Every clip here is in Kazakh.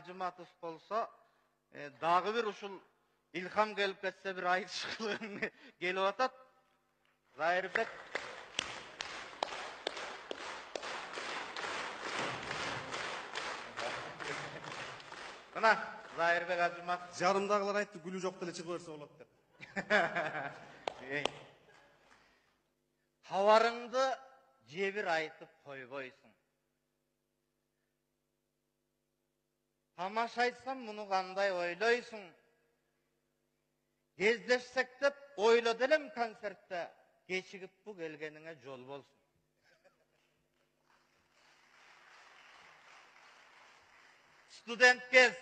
Gacımatov bolsa, dagı bir uşul ilham gelip ketse bir aytışıklığın gelip atat. Zairbek. Bana Zairbek Gacımatov. Jarımdagılar aytdı, gülü jok dele çıkıp berse bolat dep. Havarыңды жебір айтып қойбойсың. Тамаша айтсам, мұны қандай ойлойсың. Кездессек деп ойлады елем концертте, кешігіп бұл келгеніңе жол болсын. Студент кез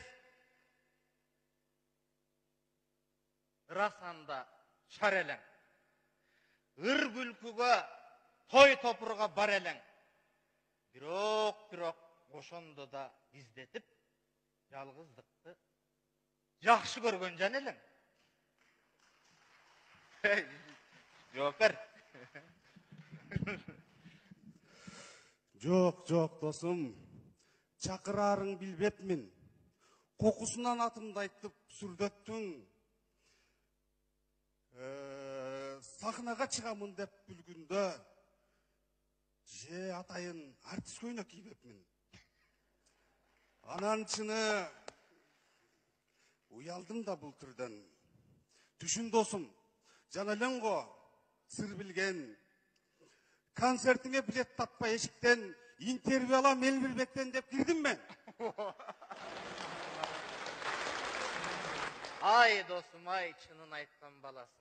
расанда шар елең. Ыр күлкіге, той топырға бар елең. Бирок ошондо да издетип, жалгыздыкты жакшы көргөн жан элең. Жооп бер. Жок, досум. Чакырарың билбепмин. Кокусунан атымды айтып сүрдөттүң. Сахнага чыгамын деп бүлгүндө же атайын артист көйнөк кийбепмин. Анан чыны уялдым да бул түрдөн. Түшүн досум, жана элең го, сыр билген. Концертиңе билет таппай эшиктен интервью алам эл билбектен деп кирдим мен. Ай досум, ай чынын айткан баласың.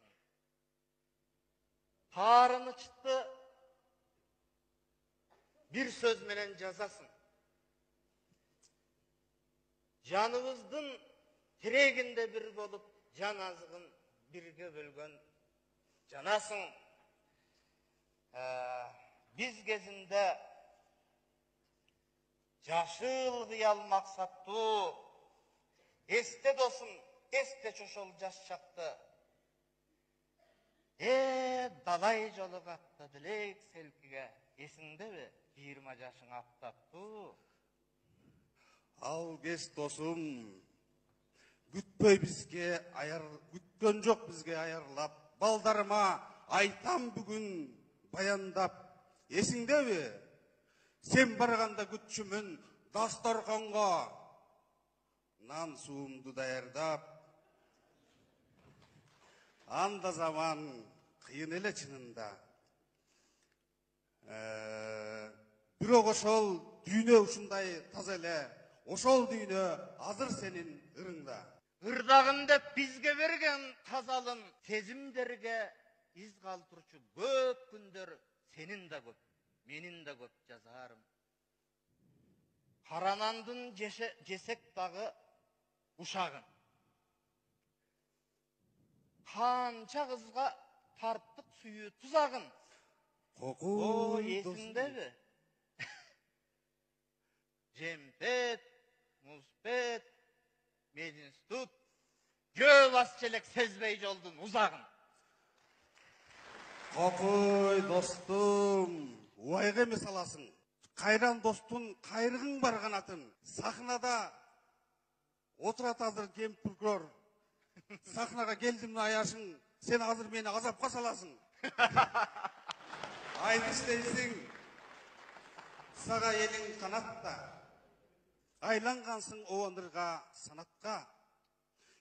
Тарыны çıktı, bir söz menen жазасың. Janыбыздын тирегинде bir болуп, жан азыгын бирге бөлгөн жанасың. Биз кезинде жашыл кыял максаттуу, эсте досум, эсте чошол жаш чакты. Далай жолу катты дилек селкиге, эсиңде бе 20 жашың аттаптуу? Ал кез досум, күтпөй бизге күткөн жок бизге аярлап, балдарыма айтам бүгүн баяндап, эсиңдеби? Сен барганда күтчүмүн дасторконго нан суумду даярдап. Анда заман кыйын эле чынында. Бирок ошол дүйнө ушундай таза эле, ошол дүйнө азыр сенин ырыңда. Ырдагын деп бизге берген тазалын сезимдерге из калтырчу көп күндөр сенин да көп, менин да көп жазарым. Каранандын жесек дагы ушагын. Kança kızga tarttık suyu tuzağın. O esinde mi? Cempet, muzpet, medinstut, göl asçelek sezbeyci oldun uzağın. Kokuy dostum, uayga emes alasың. Kayran dostun kayrığın bargan atın. Sahnada oturat hazır kempurkör. Sahnaga geldim ayaşın, sen hazır meni azapka salasың. Ayt isteysiň, saga eliň kanatta. Aylangansың oğandırga sanatка.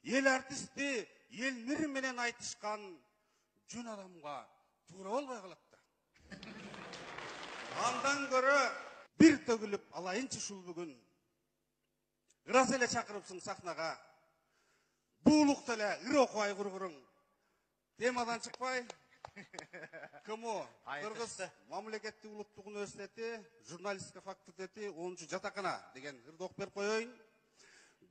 El artisti, el miri menen aytışkan jön adamga tuura bolbay kalatda. Andan görö bir tөгүлүп alayınçı şul бүгүn. Ырас эле чакырыпсың сахнага. Buğluk tele, ırokvay kurgurun. Temadan çıkpay. КМО, Kırgız Mamleketli Uluttuk Üniversiteti, Jurnalistika Fakülteti, 10. Jatakana degen ırdoq berip koyoyun.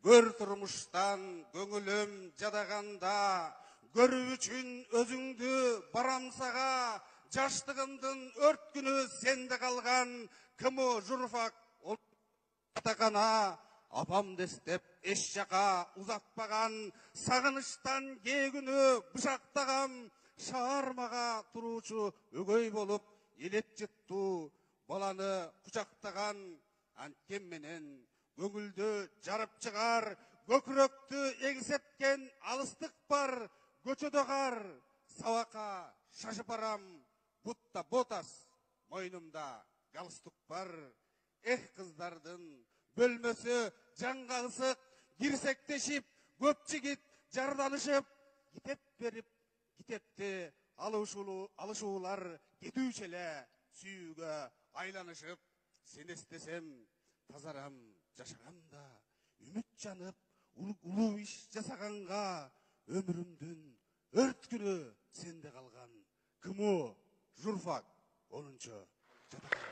Gör turmuştan, göngülüm jadaganda, görüp üçün özüңdü baramsaga, жаштыгымдын өрт күнү сенде калган, КМО журфак Jatakana, apam destep eş jaka uzatpagan, sagыныштан кээ күнү бышактаган, шаармага туруучу өгөй болуп элеп жыттуу баланы кучактаган, анткен менен көңілді жарып шығар, көкіректі еңсеткен алыстық бар, көчөдө қар, сабақа шашып барам, бұтта ботас, мойнымда галстук бар. Қыздардың бөлмөсі жанға ысық, кирсектешип, көп жигит жарданышып, китеп берип, китепти алышуулар кетүүчү эле сүйүүгө айланышып, сен эстесем тазарам, жашагам да, үмүт жанып, улуу иш жасаганга, өмүрүмдүн өрт күнү сенде калган. Кымуу журфак 10-жатакан.